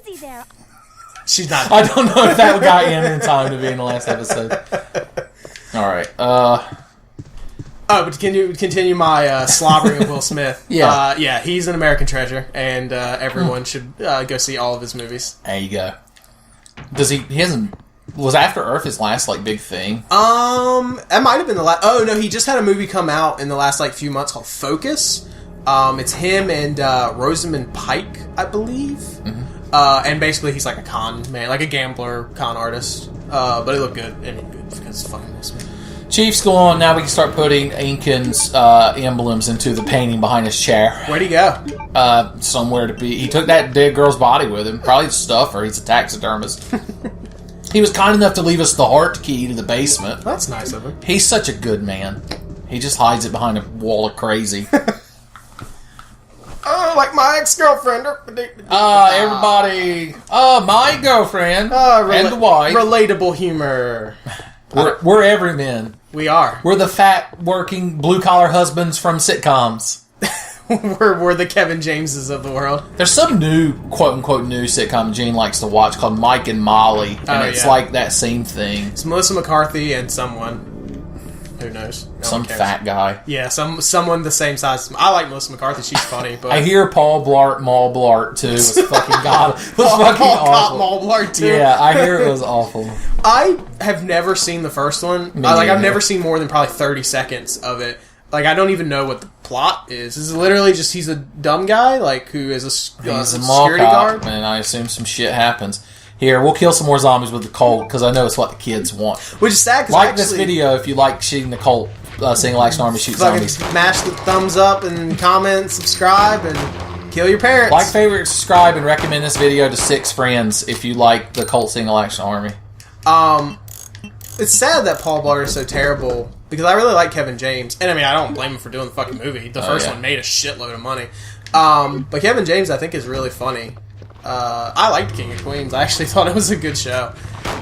Easy there. She's not. I don't know if that got in time to be in the last episode. All right. But can you continue my slobbering of Will Smith? Yeah. He's an American treasure, and everyone should go see all of his movies. There you go. Does he hasn't... Was After Earth his last, big thing? That might have been the last... Oh, no, he just had a movie come out in the last, few months called Focus. It's him and Rosamund Pike, I believe. Mm-hmm. And basically he's like a con man, like a gambler, con artist. But it looked good. It looked good because it's fucking Will Smith. Chief's gone. Now we can start putting Incan's emblems into the painting behind his chair. Where'd he go? Somewhere to be. He took that dead girl's body with him. Probably the stuffer. He's a taxidermist. He was kind enough to leave us the heart key to the basement. That's nice of him. He's such a good man. He just hides it behind a wall of crazy. Oh, like my ex-girlfriend. Everybody. My girlfriend. And the wife. Relatable humor. We're every men. We are. We're the fat, working, blue-collar husbands from sitcoms. we're the Kevin Jameses of the world. There's some new, quote-unquote, new sitcom Gene likes to watch called Mike and Molly. And it's like that same thing. It's Melissa McCarthy and someone. Who knows? Some fat guy. Yeah, someone the same size. I like Melissa McCarthy. She's funny. But I hear Paul Blart Mall Blart too was fucking god. Was fucking Paul awful. Mall Blart too. Yeah, I hear it was awful. I have never seen the first one. I've never seen more than probably 30 seconds of it. I don't even know what the plot is. It's literally just he's a dumb guy who is a security guard, and I assume some shit happens. Here, we'll kill some more zombies with the Colt, because I know it's what the kids want. Which is sad, because this video if you like shooting the Colt, single action army shoot zombies. Smash the thumbs up and comment, subscribe, and kill your parents. Like, favorite, subscribe, and recommend this video to 6 friends if you like the Colt single action army. It's sad that Paul Blart is so terrible, because I really like Kevin James. And I don't blame him for doing the fucking movie. The first one made a shitload of money. But Kevin James, I think, is really funny. I liked King of Queens. I actually thought it was a good show.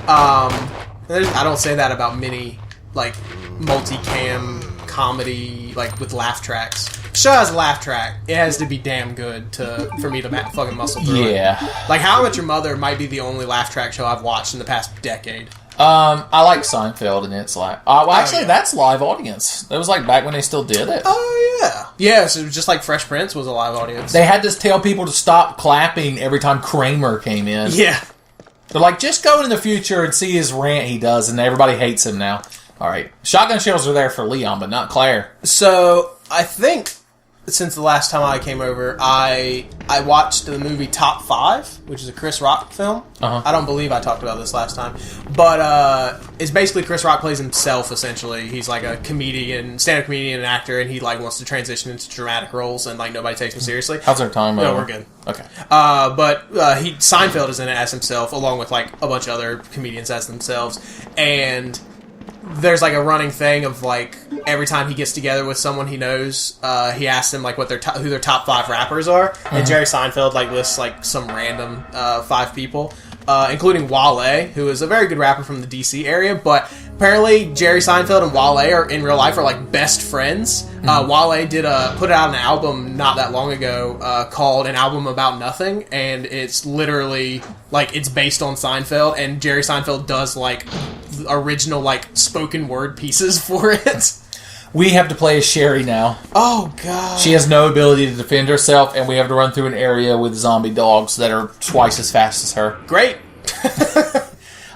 I don't say that about many multicam comedy with laugh tracks. If the show has a laugh track, it has to be damn good for me to fucking muscle through it. Yeah. How I Met Your Mother might be the only laugh track show I've watched in the past decade. I like Seinfeld, and it's that's live audience. That was back when they still did it. Oh yeah, yeah. So it was just like Fresh Prince was a live audience. They had to tell people to stop clapping every time Kramer came in. Yeah, they're just go in the future and see his rant he does, and everybody hates him now. All right, shotgun shells are there for Leon, but not Claire. So I think since the last time I came over, I watched the movie Top 5, which is a Chris Rock film. Uh-huh. I don't believe I talked about this last time. But it's basically Chris Rock plays himself, essentially. He's a comedian, stand-up comedian and actor, and he wants to transition into dramatic roles, and nobody takes him seriously. How's our time? No, we're good. Okay. But Seinfeld is in it as himself, along with a bunch of other comedians as themselves. And there's a running thing of every time he gets together with someone he knows, he asks them what who their top 5 rappers are, and Jerry Seinfeld lists some random 5 people, including Wale, who is a very good rapper from the DC area, but apparently Jerry Seinfeld and Wale are in real life are best friends. Wale put out an album not that long ago called An Album About Nothing, and it's literally it's based on Seinfeld, and Jerry Seinfeld does original spoken word pieces for it. We have to play as Sherry now. Oh god. She has no ability to defend herself, and we have to run through an area with zombie dogs that are twice as fast as her. Great.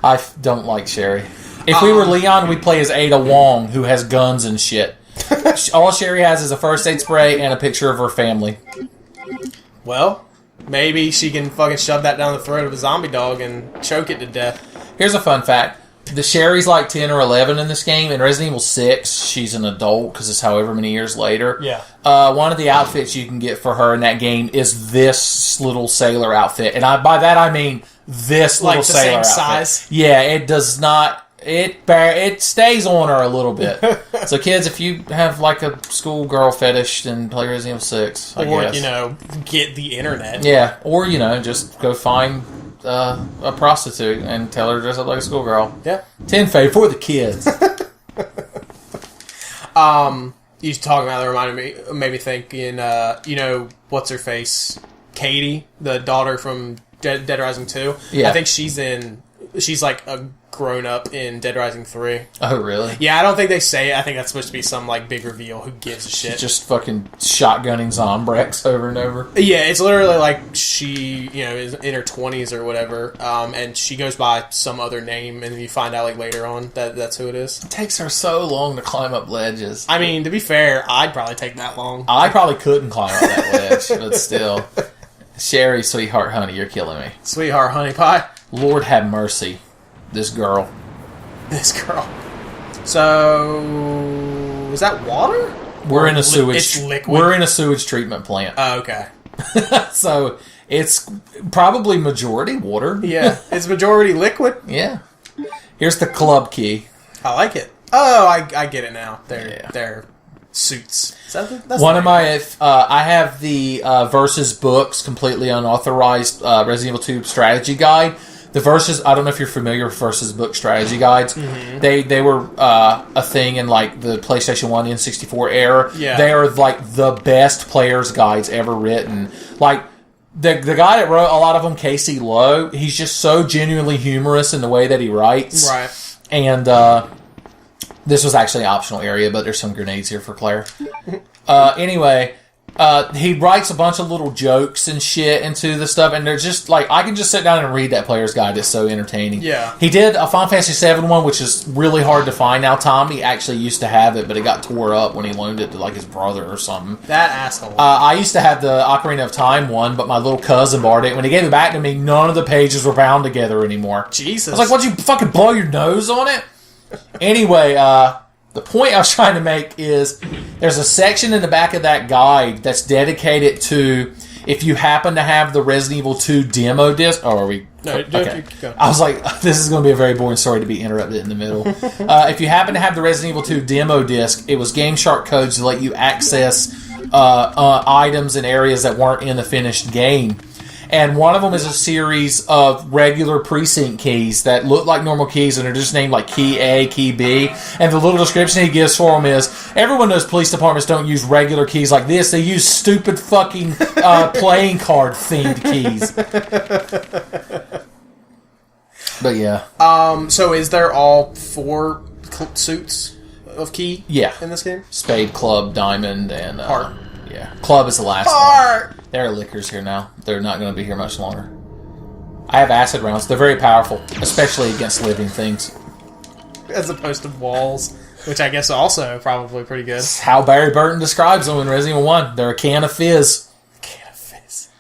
I don't like Sherry. If we were Leon, we'd play as Ada Wong, who has guns and shit. All Sherry has is a first aid spray and a picture of her family. Well, maybe she can fucking shove that down the throat of a zombie dog and choke it to death. Here's a fun fact. The Sherry's 10 or 11 in this game. In Resident Evil 6, she's an adult because it's however many years later. Yeah. One of the outfits you can get for her in that game is this little sailor outfit. And by that I mean this little sailor outfit. Like the same size? Yeah, it does not... It stays on her a little bit. So kids, if you have a schoolgirl fetish, then play Resident Evil 6, I guess. Or, get the internet. Yeah, or, just go find... a prostitute and tell her to dress up like a schoolgirl. Yeah. Tenfey for the kids. You talking about that made me think in, what's her face? Katie, the daughter from Dead Rising 2. Yeah. I think she's like a grown up in Dead Rising 3. Oh, really? Yeah, I don't think they say it. I think that's supposed to be some like big reveal. Who gives a shit? Just fucking shotgunning Zombrex over and over. Yeah, it's literally like she, is in her 20s or whatever, and she goes by some other name, and then you find out like later on that that's who it is. It takes her so long to climb up ledges. I mean, to be fair, I'd probably take that long. I probably couldn't climb up that ledge, but still. Sherry, sweetheart, honey, you're killing me. Sweetheart, honey pie. Lord have mercy. This girl. So, is that water? We're in a sewage. It's liquid. We're in a sewage treatment plant. Oh, okay. So it's probably majority water. Yeah, it's majority liquid. Yeah. Here's the club key. I like it. Oh, I get it now. They're suits. That's One of my, I have the Versus books, completely unauthorized Resident Evil 2 strategy guide. The Versus, I don't know if you're familiar with Versus book strategy guides. Mm-hmm. They were a thing in like the PlayStation 1 N64 era. Yeah. They are like the best player's guides ever written. Like the guy that wrote a lot of them, Casey Lowe, he's just so genuinely humorous in the way that he writes. Right. And this was actually an optional area, but there's some grenades here for Claire. Anyway, he writes a bunch of little jokes and shit into the stuff, and they're just like, I can just sit down and read that player's guide. It's so entertaining. Yeah. He did a Final Fantasy VII one, which is really hard to find now. Tommy actually used to have it, but it got tore up when he loaned it to like his brother or something. That asshole. I used to have the Ocarina of Time one, but my little cousin borrowed it. When he gave it back to me, none of the pages were bound together anymore. Jesus. I was like, what'd you fucking blow your nose on it? Anyway, the point I was trying to make is there's a section in the back of that guide that's dedicated to if you happen to have the Resident Evil 2 demo disc. Oh, are we? No, okay. go. I was like, this is going to be a very boring story to be interrupted in the middle. If you happen to have the Resident Evil 2 demo disc, it was Game Shark codes to let you access items and areas that weren't in the finished game. And one of them is a series of regular precinct keys that look like normal keys and are just named like Key A, Key B. And the little description he gives for them is, everyone knows police departments don't use regular keys like this. They use stupid fucking playing card themed keys. But yeah. So is there all 4 suits of key? Yeah. In this game? Spade, club, diamond, and heart. Yeah. Club is the last heart. one. There are lickers here now. They're not going to be here much longer. I have acid rounds. They're very powerful, especially against living things. As opposed to walls, which I guess also probably pretty good. That's how Barry Burton describes them in Resident Evil 1. They're a can of fizz.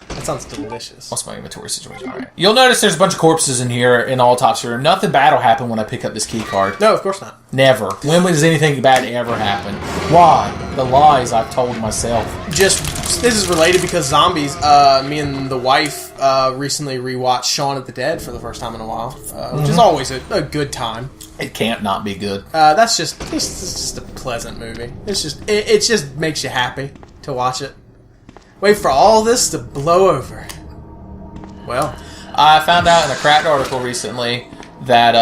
That sounds delicious. What's my inventory situation? All right. You'll notice there's a bunch of corpses in here in all top room. Nothing bad will happen when I pick up this key card. No, of course not. Never. When does anything bad ever happen? Why? The lies I've told myself. This is related because zombies. Me and the wife recently rewatched Shaun of the Dead for the first time in a while, which is always a good time. It can't not be good. It's just a pleasant movie. It just makes you happy to watch it. Wait for all this to blow over. Well, I found out in a cracked article recently that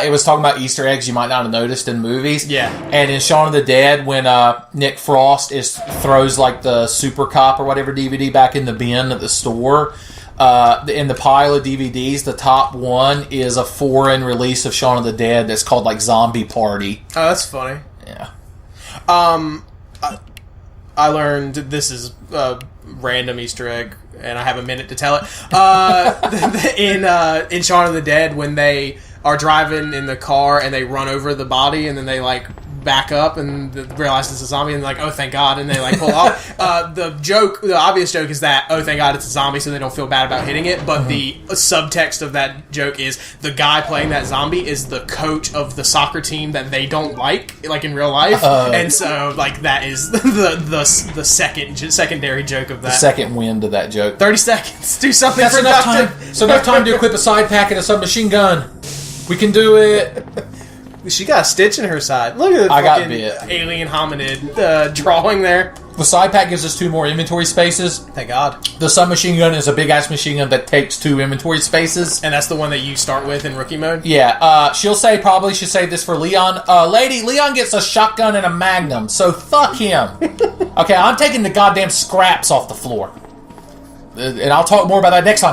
it was talking about Easter eggs you might not have noticed in movies. Yeah. And in Shaun of the Dead, when Nick Frost throws like the Super Cop or whatever DVD back in the bin at the store, in the pile of DVDs, the top one is a foreign release of Shaun of the Dead that's called like Zombie Party. Oh, that's funny. Yeah. I learned this is a random Easter egg, and I have a minute to tell it. In Shaun of the Dead, when they are driving in the car and they run over the body, and then they like back up and realize it's a zombie, and they're like, oh thank God, and they like pull off. The obvious joke is that, oh thank God it's a zombie, so they don't feel bad about hitting it. But the subtext of that joke is the guy playing that zombie is the coach of the soccer team that they don't like in real life, and so like that is the secondary joke of that. The second wind of that joke. 30 seconds. Do something. That's enough time. It's enough time to equip a side pack and a submachine gun. We can do it. She got a stitch in her side. Look at the fucking alien hominid drawing there. The side pack gives us 2 more inventory spaces. Thank God. The submachine gun is a big-ass machine gun that takes 2 inventory spaces. And that's the one that you start with in rookie mode? Yeah. Probably should say this for Leon. Leon gets a shotgun and a magnum, so fuck him. Okay, I'm taking the goddamn scraps off the floor. and I'll talk more about that next time.